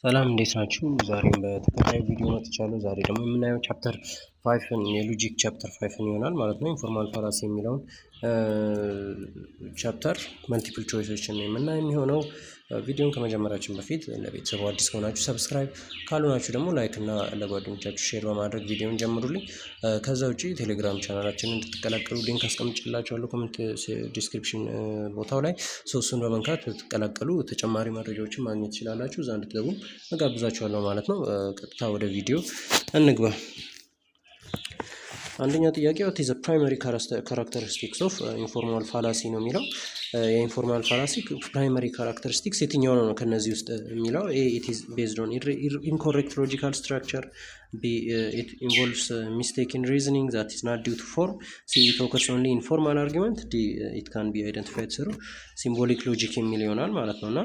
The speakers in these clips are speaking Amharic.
ሰላም እንዴት ናችሁ? ዛሬም በተከታታይ ቪዲዮ መጥቻለሁ። ዛሬ ደግሞ የምናየው ቻፕተር 5ን የሎጂክ ቻፕተር 5ን ይሆናል ማለት ነው። ኢንፎርማል ፋላሲ የሚለውን ቻፕተር መልቲፕል ቾይሶችን የምናይ የሚሆነው። ቪዲዮን ከመጀመራችን በፊት ለቤተሰቡ አዲስ ከሆናችሁ ሰብስክራይብ፣ ካልሆናችሁ ደግሞ ላይክ እና ለጓደኞቻችሁ ሼር በማድረግ ቪዲዮን ጀምሩልኝ። ከዛ ውጪ ቴሌግራም ቻናላችንን እንድትቀላቀሉ ሊንክ አስቀምጬላችኋለሁ ኮሜንት ዲስክሪፕሽን ቦታው ላይ እሱን በመንካት ብትቀላቀሉ ተጨማሪ መረጃዎችን ማግኘት ትችላላችሁ። እዛ እንድትገቡ እጋብዛችኋለሁ ማለት ነው። ቀጥታ ወደ ቪዲዮ እንግባ። አንደኛ ጥያቄ what is the primary characteristics of informal fallacy ነው የሚለው። የኢንፎርማል ፋላሲ ፕራይመሪ ካራክተሪስቲክስ የትኛው ነው ከነዚህ ውስጥ የሚለው? A it is based on incorrect logical structure, B it involves mistake in reasoning that is not due to form, C it occurs only in formal argument, D it can be identified through symbolic logic የሚል ይሆናል ማለት ነውና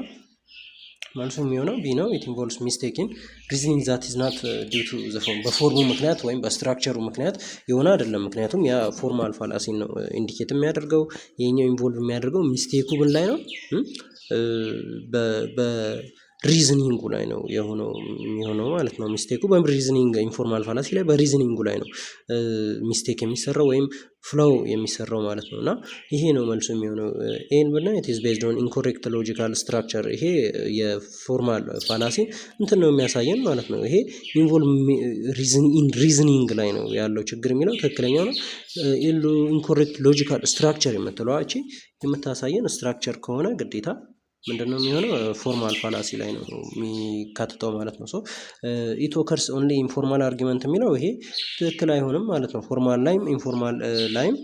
መልሱ የሚሆነው ቢ ነው። ኢት ኢንቮልቭስ ሚስቴክ ኢን ሪዝኒንግ ዛት ኢዝ ናት ዲው ቱ ዘ ፎርም፣ በፎርሙ ምክንያት ወይም በስትራክቸሩ ምክንያት የሆነ አይደለም። ምክንያቱም ያ ፎርማል ፋላሲ ነው ኢንዲኬት የሚያደርገው። የኛው ኢንቮልቭ የሚያደርገው ሚስቴኩ ምን ላይ ነው? በሪዝኒንጉ ላይ ነው የሚሆነው ማለት ነው። ሚስቴኩ በሪዝኒንግ ኢንፎርማል ፋላሲ ላይ በሪዝኒንጉ ላይ ነው ሚስቴክ የሚሰራው ወይም ፍሎው የሚሰራው ማለት ነው። እና ይሄ ነው መልሱ የሚሆነው። ኤን ብና it is based on incorrect logical structure፣ ይሄ የፎርማል ፋላሲ እንትን ነው የሚያሳየን ማለት ነው። ይሄ ሪዝኒንግ ላይ ነው ያለው ችግር የሚለው ትክክለኛው ነው። ኢንኮሬክት ሎጂካል ስትራክቸር የምትለው እቺ የምታሳየን ስትራክቸር ከሆነ ግዴታ ምንድነው የሚሆነው? ፎርማል ፋላሲ ላይ ነው የሚካተተው ማለት ነው። ሶ ኢት ኦከርስ ኦንሊ ኢንፎርማል አርጊመንት የሚለው ይሄ ትክክል አይሆንም ማለት ነው። ፎርማል ላይም ኢንፎርማል ላይም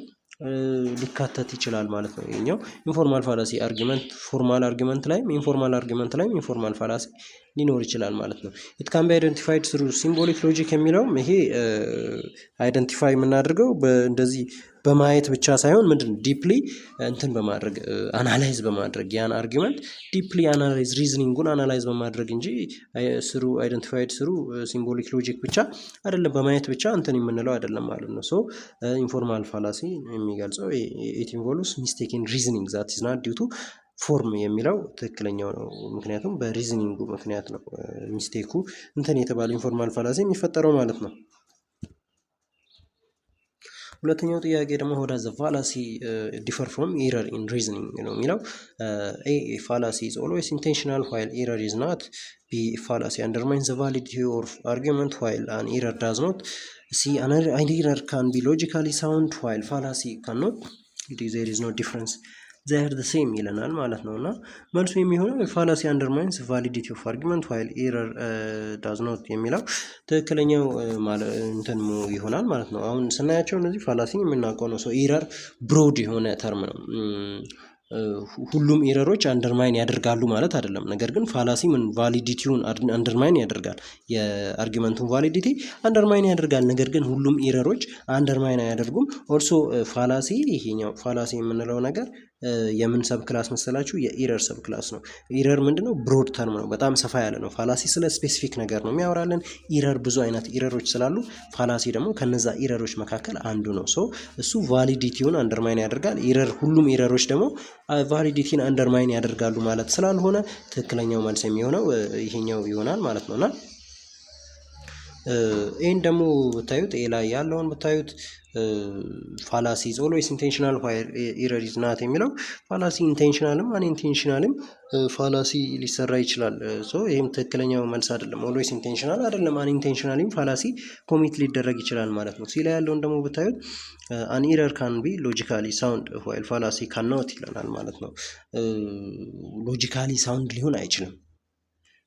ሊካተት ይችላል ማለት ነው። ይሄኛው ኢንፎርማል ፋላሲ አርጊመንት ፎርማል አርጊመንት ላይም ኢንፎርማል አርጊመንት ላይም ኢንፎርማል ፋላሲ ሊኖር ይችላል ማለት ነው። ኢት ካን ቢ አይደንቲፋይድ ስሩ ሲምቦሊክ ሎጂክ የሚለውም ይሄ አይደንቲፋይ የምናደርገው እንደዚህ በማየት ብቻ ሳይሆን ምንድነው ዲፕሊ እንትን በማድረግ አናላይዝ በማድረግ ያን አርጊመንት ዲፕሊ አናላይዝ ሪዝኒንጉን አናላይዝ በማድረግ እንጂ ስሩ አይደንቲፋይድ ስሩ ሲምቦሊክ ሎጂክ ብቻ አይደለም፣ በማየት ብቻ እንትን የምንለው አይደለም ማለት ነው። ሶ ኢንፎርማል ፋላሲ የሚገልጸው ኢት ኢንቮልቭስ ሚስቴክ ኢን ሪዝኒንግ ዛት ኢዝ ናት ዲው ቱ ፎርም የሚለው ትክክለኛው ነው። ምክንያቱም በሪዝኒንጉ ምክንያት ነው ሚስቴኩ እንትን የተባለው ኢንፎርማል ፋላሲ የሚፈጠረው ማለት ነው። ሁለተኛው ጥያቄ ደግሞ how does the fallacy differ from error in reasoning ነው የሚለው። A fallacy is always intentional while error is not. B fallacy undermines the validity of argument while an error does not. C an error can be logically sound while fallacy cannot. There is no difference, they are the same ይለናል ማለት ነው። እና መልሱ የሚሆነው ፋላሲ አንደርማይንስ ቫሊዲቲ ኦፍ አርጊመንት ዋይል ኤረር ዳዝ ኖት የሚለው ትክክለኛው እንትን ይሆናል ማለት ነው። አሁን ስናያቸው እነዚህ ፋላሲን የምናውቀው ነው። ሶ ኤረር ብሮድ የሆነ ተርም ነው። ሁሉም ኤረሮች አንደርማይን ያደርጋሉ ማለት አይደለም። ነገር ግን ፋላሲ ምን ቫሊዲቲውን አንደርማይን ያደርጋል፣ የአርጊመንቱን ቫሊዲቲ አንደርማይን ያደርጋል። ነገር ግን ሁሉም ኤረሮች አንደርማይን አያደርጉም። ኦልሶ ፋላሲ ይሄኛው ፋላሲ የምንለው ነገር የምን ሰብ ክላስ መሰላችሁ? የኢረር ሰብ ክላስ ነው። ኢረር ምንድነው? ብሮድ ተርም ነው፣ በጣም ሰፋ ያለ ነው። ፋላሲ ስለ ስፔሲፊክ ነገር ነው የሚያወራልን። ኢረር ብዙ አይነት ኢረሮች ስላሉ ፋላሲ ደግሞ ከነዛ ኢረሮች መካከል አንዱ ነው። ሶ እሱ ቫሊዲቲውን አንደርማይን ያደርጋል። ኢረር ሁሉም ኢረሮች ደግሞ ቫሊዲቲን አንደርማይን ያደርጋሉ ማለት ስላልሆነ ትክክለኛው መልስ የሚሆነው ይሄኛው ይሆናል ማለት ነውና ይሄን ደግሞ ብታዩት ኤ ላይ ያለውን ብታዩት ፋላሲ is always intentional while error is not የሚለው ፋላሲ ኢንቴንሽናልም አንኢንቴንሽናልም ፋላሲ ሊሰራ ይችላል። ሶ ይሄም ትክክለኛው መልስ አይደለም። always intentional አይደለም፣ አንኢንቴንሽናልም ፋላሲ ኮሚት ሊደረግ ይችላል ማለት ነው። ሲላ ያለውን ደግሞ ብታዩት an error can be logically sound while fallacy cannot ይለናል ማለት ነው። ሎጂካሊ ሳውንድ ሊሆን አይችልም፣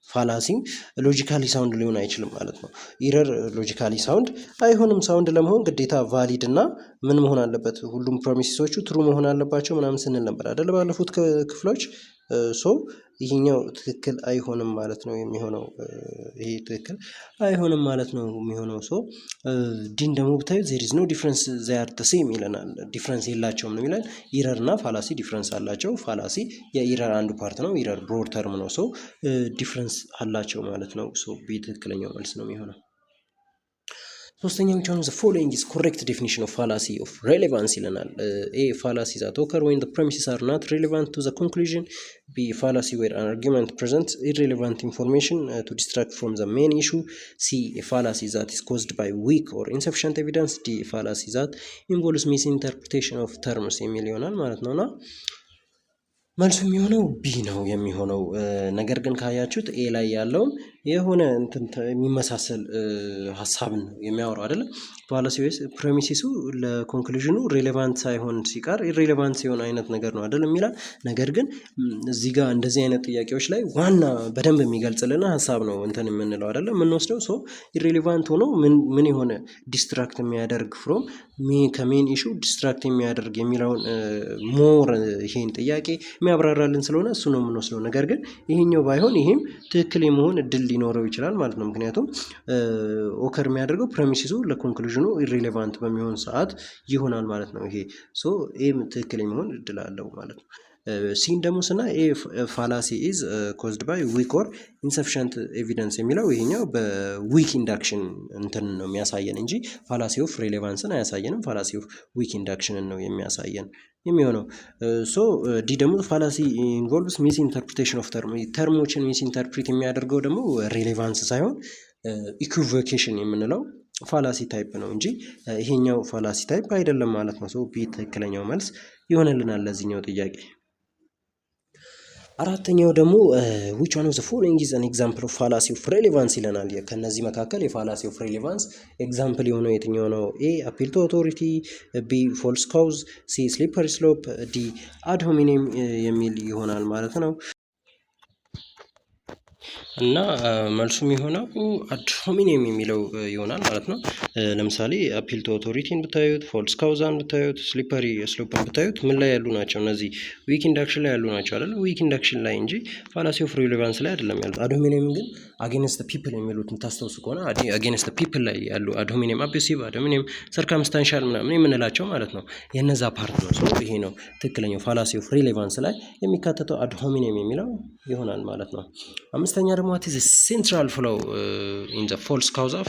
ፋላሲም ሎጂካሊ ሳውንድ ሊሆን አይችልም ማለት ነው። ኢረር ሎጂካሊ ሳውንድ አይሆንም። ሳውንድ ለመሆን ግዴታ ቫሊድ እና ምን መሆን አለበት? ሁሉም ፕሮሚሲሶቹ ትሩ መሆን አለባቸው ምናምን ስንል ነበር አይደል ባለፉት ክፍሎች። ሶ ይሄኛው ትክክል አይሆንም ማለት ነው የሚሆነው። ይሄ ትክክል አይሆንም ማለት ነው የሚሆነው። ሶ ዲን ደግሞ ብታዩ there is no difference, they are the same ይለናል። ዲፍረንስ የላቸውም ነው የሚለን። ኢረር እና ፋላሲ ዲፍረንስ አላቸው። ፋላሲ የኢረር አንዱ ፓርት ነው። ኢረር ብሮድ ተርም ነው። ሶ ዲፍረንስ አላቸው ማለት ነው። ሶ ቢ ትክክለኛው መልስ ነው የሚሆነው። ሶስተኛው which one of the following is correct definition of fallacy of relevance ይለናል። A fallacy that occur when the premises are not relevant to the conclusion. B fallacy where an argument presents irrelevant information to distract from the main issue. C a fallacy that is caused by weak or insufficient evidence. D a fallacy that involves misinterpretation of terms የሚል ይሆናል ማለት ነውና መልሱ የሚሆነው ቢ ነው የሚሆነው። ነገር ግን ካያችሁት ኤ ላይ ያለውም የሆነ እንትን የሚመሳሰል ሀሳብን ነው የሚያወራው አይደለ? ፋላሲ ወይስ ፕሬሚሲሱ ለኮንክሉዥኑ ሪሌቫንት ሳይሆን ሲቀር ኢሬሌቫንት ሲሆን አይነት ነገር ነው አይደል የሚላል። ነገር ግን እዚህ ጋር እንደዚህ አይነት ጥያቄዎች ላይ ዋና በደንብ የሚገልጽልና ሀሳብ ነው እንትን የምንለው አይደለ የምንወስደው። ሶ ኢሬሌቫንት ሆኖ ምን የሆነ ዲስትራክት የሚያደርግ ፍሮም ከሜን ኢሹ ዲስትራክት የሚያደርግ የሚለውን ሞር ይሄን ጥያቄ የሚያብራራልን ስለሆነ እሱ ነው የምንወስደው። ነገር ግን ይሄኛው ባይሆን ይሄም ትክክል የመሆን እድል ሊኖረው ይችላል ማለት ነው። ምክንያቱም ኦከር የሚያደርገው ፕሬሚሲሱ ለኮንክሉዥኑ ኢሬሌቫንት በሚሆን ሰዓት ይሆናል ማለት ነው። ይሄ ሶ ኤም ትክክል የመሆን እድል አለው ማለት ነው። ሲን ደግሞ ስና ኤ ፋላሲ ኢዝ ኮዝድ ባይ ዊክ ኦር ኢንሰፊሽንት ኤቪደንስ የሚለው ይሄኛው በዊክ ኢንዳክሽን እንትን ነው የሚያሳየን እንጂ ፋላሲ ኦፍ ሬሌቫንስን አያሳየንም። ፋላሲ ኦፍ ዊክ ኢንዳክሽንን ነው የሚያሳየን የሚሆነው። ሶ ዲ ደግሞ ፋላሲ ኢንቮልቭስ ሚስ ኢንተርፕሪቴሽን ኦፍ ተርሞችን ሚስ ኢንተርፕሪት የሚያደርገው ደግሞ ሬሌቫንስ ሳይሆን ኢኩቮኬሽን የምንለው ፋላሲ ታይፕ ነው እንጂ ይሄኛው ፋላሲ ታይፕ አይደለም ማለት ነው። ሶ ቢ ትክክለኛው መልስ ይሆንልናል ለዚህኛው ጥያቄ። አራተኛው ደግሞ which one of the following is an example of fallacy of relevance ይለናል። ከነዚህ መካከል የፋላሲ ኦፍ ሬሌቫንስ ኤግዛምፕል የሆነው የትኛው ነው? ኤ appeal to authority፣ ቢ false cause፣ ሲ slippery slope፣ ዲ ad hominem የሚል ይሆናል ማለት ነው። እና መልሱ የሚሆነው ad hominem የሚለው ይሆናል ማለት ነው። ለምሳሌ appeal to authority ብታዩት፣ false cause ብታዩት፣ slippery slope ብታዩት ምን ላይ ያሉ ናቸው? እነዚህ weak induction ላይ ያሉ ናቸው አይደል? weak induction ላይ እንጂ fallacy of relevance ላይ አይደለም ያሉት። ad hominem ግን against the people የሚሉትን ታስተውሱ ከሆነ against the people ላይ ያሉ ad hominem abusive፣ ad hominem circumstantial ምናምን የምንላቸው ማለት ነው የነዛ ፓርት ነው። ሶ ይሄ ነው ትክክለኛው fallacy of relevance ላይ የሚካተተው ad hominem የሚለው ይሆናል ማለት ነው። አምስተኛ ደግሞ what is the central flow in the false cause of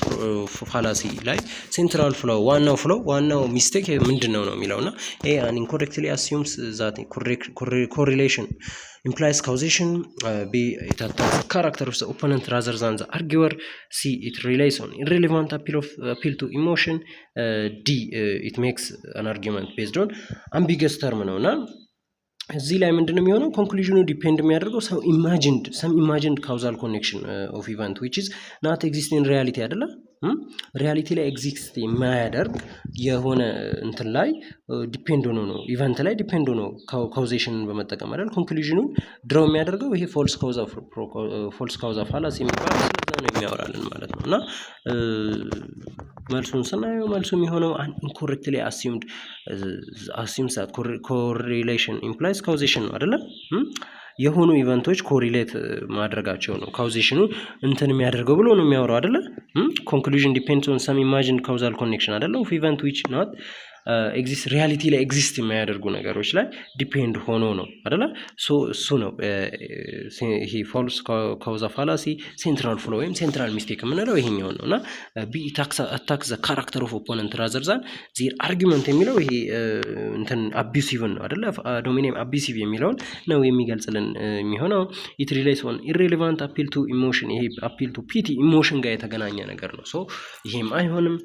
fallacy ላይ central flow ዋናው ሚስቴክ ምንድነው ነው የሚለውና a an incorrectly assumes that correlation implies causation, b it attacks the character of the opponent rather than the arguer, c it relies on irrelevant appeal to emotion, d it makes an argument based on ambiguous term ነውና እዚህ ላይ ምንድነው የሚሆነው? ኮንክሉዥኑ ዲፔንድ የሚያደርገው some imagined causal connection of event which is not exist in reality አይደለ? ሪያሊቲ ላይ ኤግዚስት የማያደርግ የሆነ እንትን ላይ ዲፔንድ ሆኖ ነው ኢቨንት ላይ ዲፔንድ ሆኖ ካውዜሽንን በመጠቀም አይደል ኮንክሉዥኑን ድራው የሚያደርገው ይሄ ፎልስ ካውዛ ፋላሲ የሚባለው ስለዛ ነው የሚያወራልን ማለት ነው። እና መልሱን ስናየው መልሱ የሚሆነው ኢንኮሬክትሊ assumes that correlation implies causation ነው አይደለ? የሆኑ ኢቨንቶች ኮሪሌት ማድረጋቸው ነው ካውዜሽኑ እንትን የሚያደርገው ብሎ ነው የሚያወራው አይደለ? ኮንክሉዥን ዲፔንድስ ኦን ሰም ኢማጂንድ ካውዛል ኮኔክሽን አይደለ? ኦፍ ኢቨንት ዊች ኖት ኤግዚስት ሪያሊቲ ላይ ኤግዚስት የማያደርጉ ነገሮች ላይ ዲፔንድ ሆኖ ነው አይደለ? ሶ እሱ ነው ይሄ ፎልስ ካውዛ ፋላሲ ሴንትራል ፍሎ ወይም ሴንትራል ሚስቴክ የምንለው ይሄኛው ነው። እና ቢ አታክ ዘ ካራክተር ኦፍ ኦፖነንት ራዘር ዛን ዚር አርጊመንት የሚለው ይሄ እንትን አቢዩሲቭን ነው አይደለ? ዶሚኔም አቢዩሲቭ የሚለውን ነው የሚገልጽልን የሚሆነው። ኢት ሪሌይስ ኦን ኢሬሌቫንት አፒል ቱ ኢሞሽን፣ ይሄ አፒል ቱ ፒቲ ኢሞሽን ጋር የተገናኘ ነገር ነው። ሶ ይሄም አይሆንም።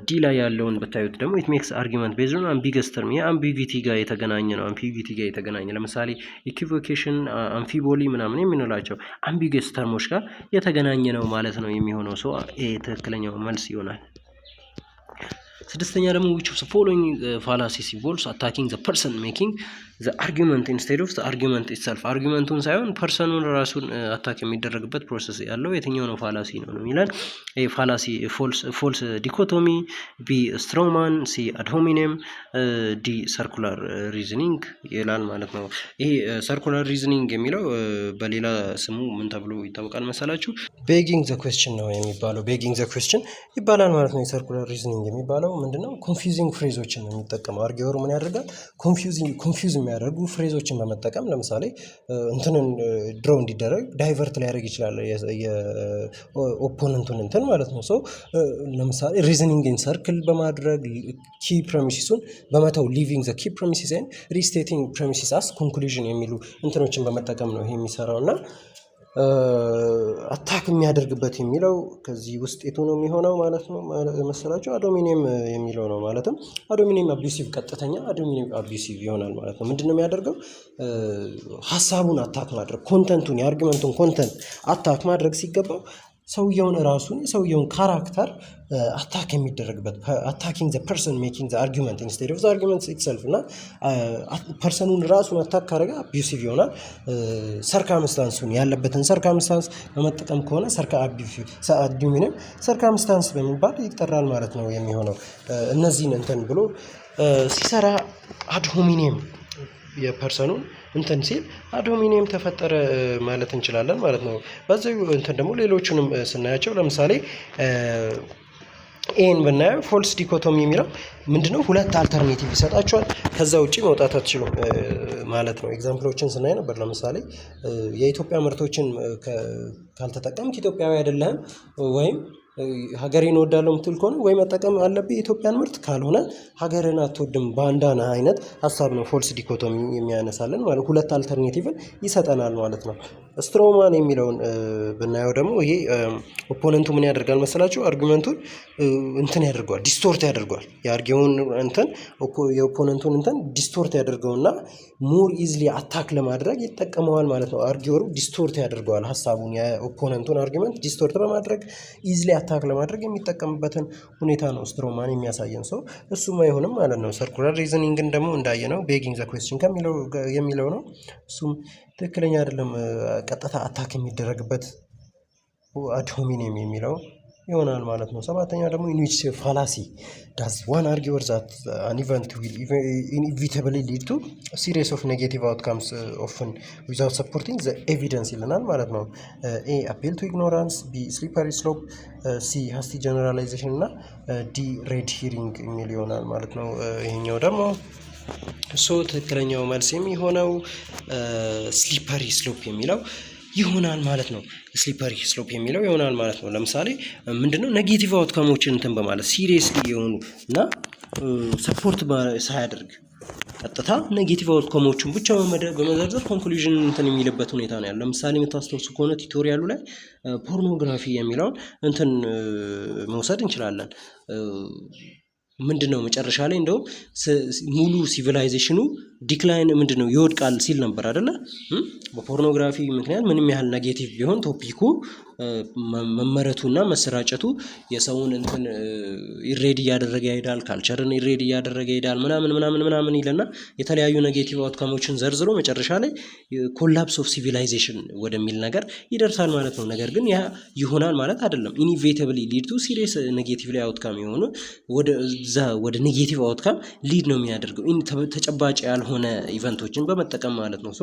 ዲ ላይ ያለውን ብታዩት ደግሞ ኢት ሜክስ አርጊመንት ቤዝድ ኦን አምቢገስ ተርም፣ የአምቢጊቲ ጋር የተገናኘ ነው። አምቢጊቲ ጋር የተገናኘ ለምሳሌ ኢኩቮኬሽን፣ አምፊቦሊ ምናምን የምንላቸው አምቢገስ ተርሞች ጋር የተገናኘ ነው ማለት ነው የሚሆነው። ሶ ይሄ ትክክለኛው መልስ ይሆናል። ስድስተኛ ደግሞ which of the following fallacies involves attacking the person making the argument instead of the argument itself? አርጊመንቱን ሳይሆን ፐርሰኑን ራሱን አታክ የሚደረግበት ፕሮሰስ ያለው የትኛው ነው ፋላሲ ነው የሚለን። ኤ ፋላሲ ፎልስ ዲኮቶሚ፣ ቢ ስትሮማን፣ ሲ ad hominem፣ ዲ ሰርኩላር ሪዝኒንግ ይላል ማለት ነው። ይሄ ሰርኩላር ሪዝኒንግ የሚለው በሌላ ስሙ ምን ተብሎ ይታወቃል መሰላችሁ? ቤጊንግ ዘ ኩዌስችን ነው የሚባለው። ቤጊንግ ዘ ኩዌስችን ይባላል ማለት ነው። የሰርኩላር ሪዝኒንግ የሚባለው ምንድነው? ኮንፊውዚንግ ፍሬዞችን ነው የሚጠቀመው። አርጊወሩ ምን ያደርጋል? ኮንፊውዝ የሚያደርጉ ፍሬዞችን በመጠቀም ለምሳሌ እንትንን ድሮ እንዲደረግ ዳይቨርት ሊያደርግ ይችላል የኦፖነንቱን እንትን ማለት ነው። ለምሳሌ ሪዝኒንግ ኢን ሰርክል በማድረግ ኪ ፕሬሚሲሱን በመተው ሊቪንግ ዘ ኪ ፕሬሚሲስ ኤንድ ሪስቴቲንግ ፕሬሚሲስ አስ ኮንክሉዥን የሚሉ እንትኖችን በመጠቀም ነው ይሄ የሚሰራው እና አታክ የሚያደርግበት የሚለው ከዚህ ውስጥ የቱ ነው የሚሆነው ማለት ነው መሰላችሁ? አዶሚኒየም የሚለው ነው። ማለትም አዶሚኒየም አቢዩሲቭ ቀጥተኛ አዶሚኒየም አቢዩሲቭ ይሆናል ማለት ነው። ምንድነው የሚያደርገው? ሀሳቡን አታክ ማድረግ ኮንተንቱን የአርጊመንቱን ኮንተንት አታክ ማድረግ ሲገባው ሰውየውን ራሱን የሰውየውን ካራክተር አታክ የሚደረግበት አታኪንግ ዘ ፐርሰን ሜኪንግ ዘ አርጊመንት ኢንስቴድ ኦፍ ዘ አርጊመንት ኢትሰልፍ እና ፐርሰኑን ራሱን አታክ ካደረገ አቢዩሲቭ ይሆናል። ሰርከምስታንሱን ያለበትን ሰርከምስታንስ በመጠቀም ከሆነ አዶሚኒየም ሰርከምስታንስ በሚባል ይጠራል ማለት ነው የሚሆነው። እነዚህን እንትን ብሎ ሲሰራ አዶሚኒየም የፐርሰኑን እንትን ሲል አዶሚኒየም ተፈጠረ ማለት እንችላለን ማለት ነው። በዚህ እንትን ደግሞ ሌሎቹንም ስናያቸው ለምሳሌ ኤን ብናየው ፎልስ ዲኮቶሚ የሚለው ምንድነው? ሁለት አልተርኔቲቭ ይሰጣቸዋል። ከዛ ውጪ መውጣት አትችሉም ማለት ነው። ኤግዛምፕሎችን ስናይ ነበር። ለምሳሌ የኢትዮጵያ ምርቶችን ካልተጠቀምክ ኢትዮጵያዊ አይደለህም ወይም ሀገሬን እወዳለሁ የምትል ከሆነ ወይ መጠቀም አለብህ የኢትዮጵያን ምርት፣ ካልሆነ ሀገርን አትወድም ባንዳና አይነት ሀሳብ ነው ፎልስ ዲኮቶሚ የሚያነሳልን ማለት ሁለት አልተርኔቲቭን ይሰጠናል ማለት ነው። ስትሮማን የሚለውን ብናየው ደግሞ ይሄ ኦፖነንቱ ምን ያደርጋል መሰላችሁ? አርጊመንቱን እንትን ያደርገዋል፣ ዲስቶርት ያደርገዋል። የአርጊውን እንትን የኦፖነንቱን እንትን ዲስቶርት ያደርገውና ሞር ኢዝሊ አታክ ለማድረግ ይጠቀመዋል ማለት ነው። አርጊወሩ ዲስቶርት ያደርገዋል ሀሳቡን የኦፖነንቱን አርጊመንት ዲስቶርት በማድረግ ኢዝሊ አታክ ለማድረግ የሚጠቀምበትን ሁኔታ ነው ስትሮማን የሚያሳየን። ሰው እሱም አይሆንም ማለት ነው። ሰርኩላር ሪዝኒንግን ደግሞ እንዳየነው ቤጊንግ ዘ ኩዌስችን የሚለው ነው። እሱም ትክክለኛ አይደለም። ቀጥታ አታክ የሚደረግበት አዶሚኒየም የሚለው ይሆናል ማለት ነው። ሰባተኛ ደግሞ ኢንዊች ፋላሲ ዳዝ ዋን አርጊወር ዛት አን ኢቨንት ዊል ኢንኢቪታብሊ ሊድ ቱ ሲሪየስ ኦፍ ኔጌቲቭ አውትካምስ ኦፍን ዊዛውት ሰፖርቲንግ ዘ ኤቪደንስ ይለናል ማለት ነው። ኤ አፒል ቱ ኢግኖራንስ፣ ቢ ስሊፐሪ ስሎፕ፣ ሲ ሃስቲ ጀነራላይዜሽን እና ዲ ሬድ ሂሪንግ የሚል ይሆናል ማለት ነው። ይሄኛው ደግሞ ትክክለኛው መልስ የሚሆነው ስሊፐሪ ስሎፕ የሚለው ይሆናል ማለት ነው። ስሊፐሪ ስሎፕ የሚለው ይሆናል ማለት ነው። ለምሳሌ ምንድነው ኔጌቲቭ አውትካሞችን እንትን በማለት ሲሪየስሊ የሆኑ እና ሰፖርት ሳያደርግ ቀጥታ ኔጌቲቭ አውትካሞችን ብቻ በመዘርዘር ኮንክሉዥን እንትን የሚልበት ሁኔታ ነው ያለው። ለምሳሌ የምታስታውሱ ከሆነ ቱቶሪያሉ ላይ ፖርኖግራፊ የሚለውን እንትን መውሰድ እንችላለን። ምንድነው መጨረሻ ላይ እንደውም ሙሉ ሲቪላይዜሽኑ ዲክላይን ምንድነው ይወድቃል ሲል ነበር አይደለ? በፖርኖግራፊ ምክንያት ምንም ያህል ኔጌቲቭ ቢሆን ቶፒኩ መመረቱና መሰራጨቱ የሰውን እንትን ኢሬድ እያደረገ ይሄዳል፣ ካልቸርን ኢሬድ እያደረገ ይሄዳል ምናምን ይለና የተለያዩ ኔጌቲቭ አውትካሞችን ዘርዝሮ መጨረሻ ላይ ኮላፕስ ኦፍ ሲቪላይዜሽን ወደሚል ነገር ይደርሳል ማለት ነው። ነገር ግን ያ ይሆናል ማለት አይደለም። ኢኒቬቲብሊ ሊድ ቱ ሲሪየስ ኔጌቲቭ ላይ አውትካም የሆኑ ወደ ኔጌቲቭ አውትካም ሊድ ነው የሚያደርገው ተጨባጭ ያልሆነ ኢቨንቶችን በመጠቀም ማለት ነው።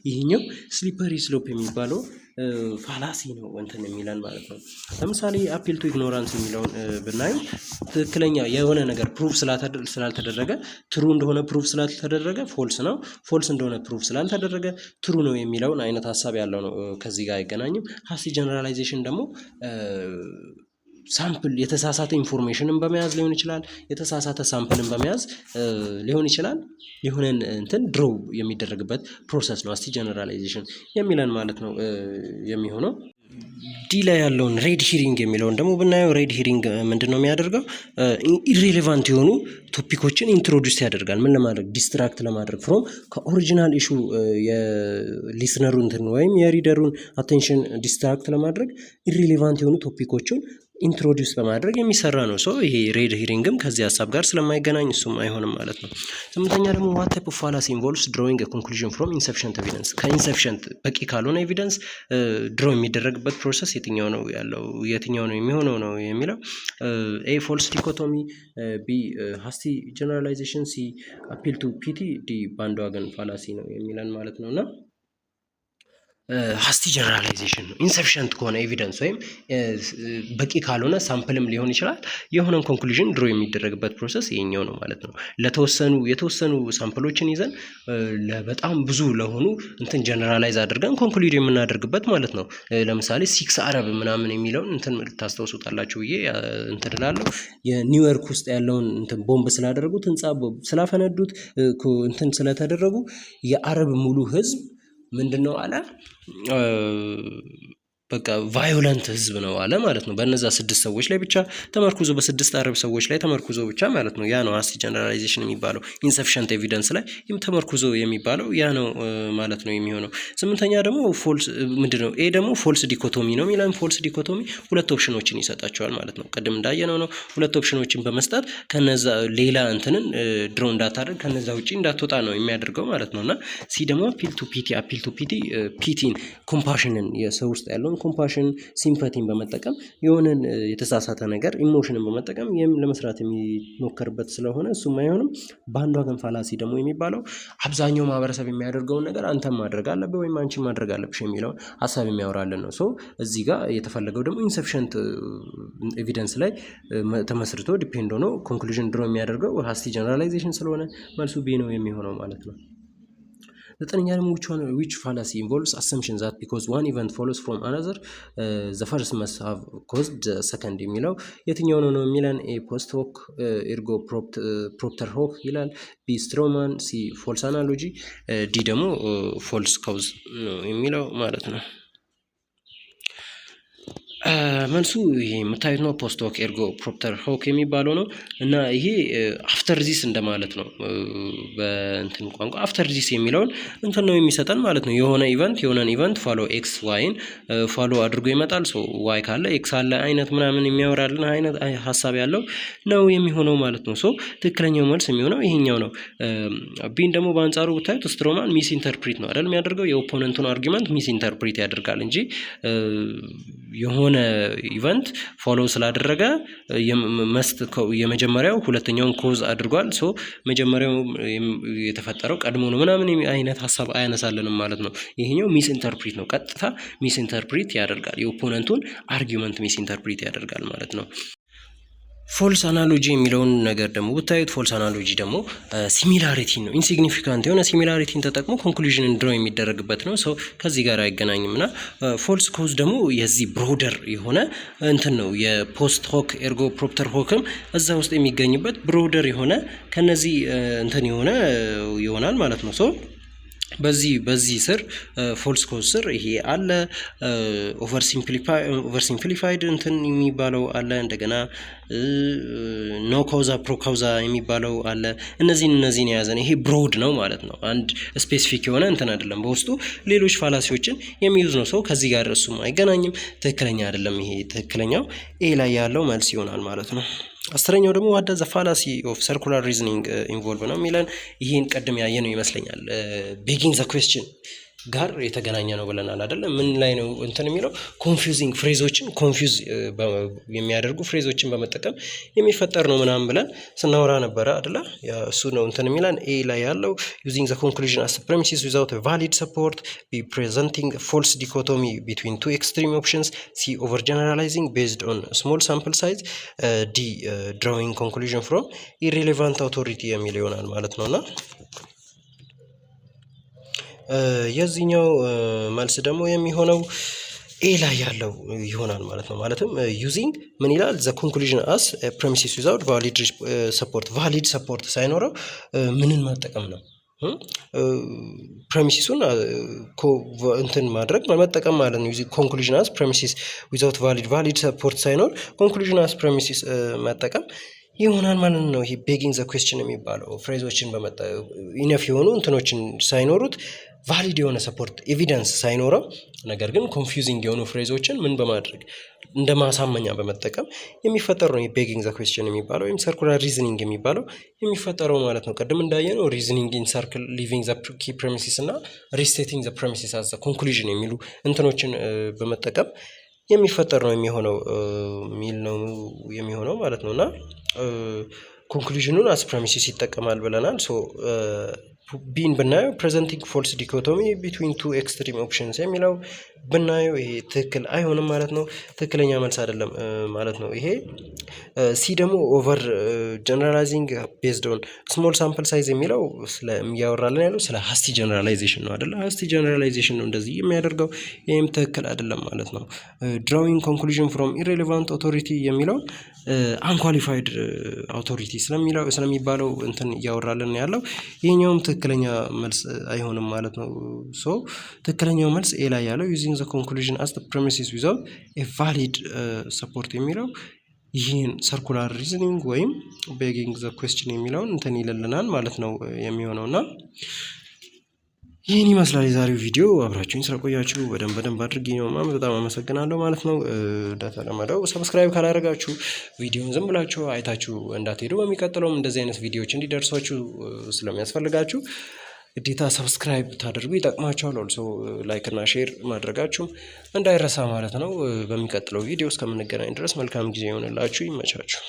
ይሄኛው ስሊፐሪ ስሎፕ የሚባለው ፋላሲ ነው እንትን የሚለን ማለት ነው። ለምሳሌ አፒል ቱ ኢግኖራንስ የሚለውን ብናዩ ትክክለኛ የሆነ ነገር ፕሩፍ ስላልተደረገ ትሩ እንደሆነ ፕሩፍ ስላልተደረገ ፎልስ ነው፣ ፎልስ እንደሆነ ፕሩፍ ስላልተደረገ ትሩ ነው የሚለውን አይነት ሀሳብ ያለው ነው። ከዚህ ጋር አይገናኝም። ሃስቲ ጀነራላይዜሽን ደግሞ ሳምፕል የተሳሳተ ኢንፎርሜሽንን በመያዝ ሊሆን ይችላል፣ የተሳሳተ ሳምፕልን በመያዝ ሊሆን ይችላል። የሆነን እንትን ድሮው የሚደረግበት ፕሮሰስ ነው ሃስቲ ጀነራላይዜሽን የሚለን ማለት ነው የሚሆነው። ዲ ላይ ያለውን ሬድ ሂሪንግ የሚለውን ደግሞ ብናየው ሬድ ሂሪንግ ምንድን ነው የሚያደርገው? ኢሬሌቫንት የሆኑ ቶፒኮችን ኢንትሮዲውስ ያደርጋል። ምን ለማድረግ? ዲስትራክት ለማድረግ ፍሮም ከኦሪጂናል ኢሹ የሊስነሩን እንትን ወይም የሪደሩን አቴንሽን ዲስትራክት ለማድረግ ኢሬሌቫንት የሆኑ ቶፒኮችን ኢንትሮዲውስ በማድረግ የሚሰራ ነው። ይሄ ሬድ ሂሪንግም ከዚህ ሀሳብ ጋር ስለማይገናኝ እሱም አይሆንም ማለት ነው። ስምንተኛ ደግሞ ዋት ታይፕ ኦፍ ፋላሲ ኢንቮልቭስ ድሮዊንግ ኮንክሉዥን ፍሮም ኢንሰፊሽንት ኤቪደንስ። ከኢንሰፊሽንት በቂ ካልሆነ ኤቪደንስ ድሮ የሚደረግበት ፕሮሰስ የትኛው ነው የሚሆነው ነው የሚለው። ኤ ፎልስ ዲኮቶሚ፣ ቢ ሃስቲ ጀነራላይዜሽን፣ ሲ አፒል ቱ ፒቲ፣ ዲ ባንድዋገን ፋላሲ ነው የሚለን ማለት ነውና ሃስቲ ጀነራላይዜሽን ነው። ኢንሰፊሸንት ከሆነ ኤቪደንስ ወይም በቂ ካልሆነ ሳምፕልም ሊሆን ይችላል የሆነን ኮንክሉዥን ድሮ የሚደረግበት ፕሮሰስ ይሄኛው ነው ማለት ነው። የተወሰኑ ሳምፕሎችን ይዘን በጣም ብዙ ለሆኑ እንትን ጀነራላይዝ አድርገን ኮንክሉድ የምናደርግበት ማለት ነው። ለምሳሌ 6 አረብ ምናምን የሚለውን እንትን ታስታውሱታላችሁ ብዬ እንትን እላለሁ። የኒውዮርክ ውስጥ ያለውን እንትን ቦምብ ስላደረጉት ህንጻ ስላፈነዱት እንትን ስለተደረጉ የአረብ ሙሉ ህዝብ ምንድነው አለ በቃ ቫዮለንት ህዝብ ነው አለ ማለት ነው። በእነዛ 6 ሰዎች ላይ ብቻ ተመርኩዞ በ6 አረብ ሰዎች ላይ ተመርኩዞ ብቻ ማለት ነው። ያ ነው ሃስቲ ጀነራላይዜሽን የሚባለው። ኢንሰፊሸንት ኤቪደንስ ላይ ተመርኩዞ የሚባለው ያ ነው ማለት ነው የሚሆነው። 8ኛ ደግሞ ፎልስ ምንድነው ኤ ደግሞ ፎልስ ዲኮቶሚ ነው የሚለን። ፎልስ ዲኮቶሚ 2 ኦፕሽኖችን ይሰጣቸዋል ማለት ነው። ቅድም እንዳየነው ነው 2 ኦፕሽኖችን በመስጠት ከነዛ ሌላ እንትንን ድሮ እንዳታደርግ ከነዛ ውጪ እንዳትወጣ ነው የሚያደርገው ማለት ነውና ሲ ደግሞ አፒል ቱ ፒቲ ፒቲን ኮምፓሽንን የሰው ውስጥ ያለውን ኮምፓሽን ሲምፓቲን በመጠቀም የሆነን የተሳሳተ ነገር ኢሞሽንን በመጠቀም ለመስራት የሚሞከርበት ስለሆነ እሱም አይሆንም። በአንድ ወገን ፋላሲ ደግሞ የሚባለው አብዛኛው ማህበረሰብ የሚያደርገውን ነገር አንተም ማድረግ አለብህ ወይም አንቺ ማድረግ አለብሽ የሚለውን ሀሳብ የሚያወራልን ነው። ሶ እዚህ ጋር የተፈለገው ደግሞ ኢንሰፊሸንት ኤቪደንስ ላይ ተመስርቶ ዲፔንድ ሆኖ ኮንክሉዥን ድሮ የሚያደርገው ሃስቲ ጀነራላይዜሽን ስለሆነ መልሱ ቢ ነው የሚሆነው ማለት ነው። 9ኛ ደግሞ which fallacy involves assumption that because one event follows from another the first must have caused the second የሚለው የትኛው ነው የሚለን? ኤ ፖስት ሆክ ኤርጎ ፕሮፕተር ሆክ ይላል። ቢ ስትሮማን፣ ሲ ፎልስ አናሎጂ፣ ዲ ደግሞ ፎልስ ካውዝ ነው የሚለው ማለት ነው። መልሱ ይሄ የምታዩት ነው። ፖስት ሆክ ኤርጎ ፕሮፕተር ሆክ የሚባለው ነው እና ይሄ አፍተር ዚስ እንደማለት ነው። በእንትን ቋንቋ አፍተር ዚስ የሚለውን እንትን ነው የሚሰጠን ማለት ነው። የሆነን ኢቨንት ፎሎ ኤክስ ዋይን ፎሎ አድርጎ ይመጣል። ሶ ዋይ ካለ ኤክስ አለ አይነት ምናምን የሚያወራልን አይነት ሀሳብ ያለው ነው የሚሆነው ማለት ነው። ሶ ትክክለኛው መልስ የሚሆነው ይሄኛው ነው። ቢን ደግሞ በአንጻሩ ብታዩት ስትሮማን ሚስ ኢንተርፕሪት ነው አይደል የሚያደርገው የኦፖነንቱን አርጊመንት ሚስ ኢንተርፕሪት ያደርጋል እንጂ የሆነ ኢቨንት ፎሎ ስላደረገ የመጀመሪያው ሁለተኛውን ኮዝ አድርጓል። ሶ መጀመሪያው የተፈጠረው ቀድሞ ነው ምናምን አይነት ሀሳብ አያነሳልንም ማለት ነው። ይሄኛው ሚስ ኢንተርፕሪት ነው። ቀጥታ ሚስ ኢንተርፕሪት ያደርጋል። የኦፖነንቱን አርጊመንት ሚስ ኢንተርፕሪት ያደርጋል ማለት ነው። ፎልስ አናሎጂ የሚለውን ነገር ደግሞ ብታዩት ፎልስ አናሎጂ ደግሞ ሲሚላሪቲ ነው። ኢንሲግኒፊካንት የሆነ ሲሚላሪቲን ተጠቅሞ ኮንክሉዥንን ድሮ የሚደረግበት ነው። ሰው ከዚህ ጋር አይገናኝም እና ፎልስ ኮዝ ደግሞ የዚህ ብሮደር የሆነ እንትን ነው። የፖስት ሆክ ኤርጎ ፕሮፕተር ሆክም እዛ ውስጥ የሚገኝበት ብሮደር የሆነ ከነዚህ እንትን የሆነ ይሆናል ማለት ነው። ሶ በዚህ ስር ፎልስ ኮዝ ስር ይሄ አለ። ኦቨር ሲምፕሊፋይድ እንትን የሚባለው አለ። እንደገና ኖ ካውዛ ፕሮ ካውዛ የሚባለው አለ። እነዚህን የያዘን ይሄ ብሮድ ነው ማለት ነው። አንድ ስፔሲፊክ የሆነ እንትን አይደለም። በውስጡ ሌሎች ፋላሲዎችን የሚይዝ ነው። ሰው ከዚህ ጋር እሱም አይገናኝም። ትክክለኛ አይደለም። ይሄ ትክክለኛው ኤ ላይ ያለው መልስ ይሆናል ማለት ነው። 10ኛው ደግሞ ዋት ዘ ፋላሲ ኦፍ ሰርኩላር ሪዝኒንግ ኢንቮልቭ ነው የሚለን። ይሄን ቀድም ያየነው ይመስለኛል። ቤጊንግ ዘ ኩዌስችን ጋር የተገናኘ ነው ብለናል አይደለ? ምን ላይ ነው እንትን የሚለው ኮንፊውዚንግ ፍሬዞችን ኮንፊውዝ የሚያደርጉ ፍሬዞችን በመጠቀም የሚፈጠር ነው ምናምን ብለን ስናወራ ነበረ አይደለ? እሱ ነው እንትን የሚለን። ኤ ላይ ያለው ዩዚንግ ዘ ኮንክሉዥን አስ ፕሬሚሲስ ዊዛውት ቫሊድ ሰፖርት፣ ቢ ፕሬዘንቲንግ ፎልስ ዲኮቶሚ ቢትዊን ቱ ኤክስትሪም ኦፕሽንስ፣ ሲ ኦቨር ጀነራላይዚንግ ቤዝድ ኦን ስሞል ሳምፕል ሳይዝ፣ ዲ ድራዊንግ ኮንክሉዥን ፍሮም ኢሬሌቫንት አውቶሪቲ የሚል ይሆናል ማለት ነውና የዚህኛው መልስ ደግሞ የሚሆነው ኤ ላይ ያለው ይሆናል ማለት ነው። ማለትም ዩዚንግ ምን ይላል? ዘ ኮንክሉዥን አስ ፕሬሚሲስ ዊዛውት ቫሊድ ሰፖርት፣ ቫሊድ ሰፖርት ሳይኖረው ምንን መጠቀም ነው? ፕሬሚሲሱን እንትን ማድረግ መጠቀም ማለት ነው። ኮንክሉዥን አስ ፕሬሚሲስ ዊዛውት ቫሊድ ሰፖርት ሳይኖር ኮንክሉዥን አስ ፕሬሚሲስ መጠቀም ይሆናል ማለት ነው። ይሄ ቤጊንግ ዘ ኩዌስችን የሚባለው ፍሬዞችን ኢነፍ የሆኑ እንትኖችን ሳይኖሩት ቫሊድ የሆነ ሰፖርት ኤቪደንስ ሳይኖረው ነገር ግን ኮንፊውዚንግ የሆኑ ፍሬዞችን ምን በማድረግ እንደ ማሳመኛ በመጠቀም የሚፈጠር ነው ቤጊንግ ዘ ኩዌስችን የሚባለው ወይም ሰርኩላር ሪዝኒንግ የሚባለው የሚፈጠረው ማለት ነው። ቅድም እንዳየነው ሪዝኒንግ ኢን ሰርክል፣ ሊቪንግ ዘ ኪ ፕሬሚሲስ እና ሪስቴቲንግ ዘ ፕሬሚሲስ አዝ ዘ ኮንክሉዥን የሚሉ እንትኖችን በመጠቀም የሚፈጠር ነው የሚሆነው ሚል ነው የሚሆነው ማለት ነውና ኮንክሉዥኑን አስ ፕሬሚሲስ ይጠቀማል ብለናል። ሶ ቢን ብናየው ፕሬዘንቲንግ ፎልስ ዲኮቶሚ ቢትዊን ቱ ኤክስትሪም ኦፕሽንስ የሚለው ብናየው ይሄ ትክክል አይሆንም ማለት ነው። ትክክለኛ መልስ አይደለም ማለት ነው ይሄ። ሲ ደግሞ ኦቨር ጀነራላይዚንግ ቤዝድ ኦን ስሞል ሳምፕል ሳይዝ የሚለው እያወራልን ያለው ስለ ሀስቲ ጀነራላይዜሽን ነው አይደለ? ሀስቲ ጀነራላይዜሽን ነው እንደዚህ የሚያደርገው። ይህም ትክክል አይደለም ማለት ነው። ድራዊንግ ኮንክሉዥን ፍሮም ኢሬሌቫንት ኦቶሪቲ የሚለው አንኳሊፋይድ አውቶሪቲ ስለሚባለው እንትን እያወራልን ያለው ይህኛውም ትክክለኛ መልስ አይሆንም ማለት ነው። ሶ ትክክለኛው መልስ ኤ ላይ ያለው ዩዚንግ ዘ ኮንክሉዥን አስ ዘ ፕሬሚሲስ ዊዛውት ኤ ቫሊድ ሰፖርት የሚለው ይህን ሰርኩላር ሪዝኒንግ ወይም ቤጊንግ ዘ ኩዌስችን የሚለውን እንትን ይልልናል ማለት ነው የሚሆነው እና ይህን ይመስላል የዛሬው ቪዲዮ። አብራችሁኝ ስለቆያችሁ በደንብ አድርጌ ነው በጣም አመሰግናለሁ ማለት ነው። እንደተለመደው ሰብስክራይብ ካላደረጋችሁ ቪዲዮን ዝም ብላችሁ አይታችሁ እንዳትሄዱ። በሚቀጥለውም እንደዚህ አይነት ቪዲዮዎች እንዲደርሷችሁ ስለሚያስፈልጋችሁ ግዴታ ሰብስክራይብ ታደርጉ ይጠቅማችኋል። ኦልሶ ላይክ እና ሼር ማድረጋችሁም እንዳይረሳ ማለት ነው። በሚቀጥለው ቪዲዮ እስከምንገናኝ ድረስ መልካም ጊዜ ይሆንላችሁ። ይመቻችሁ።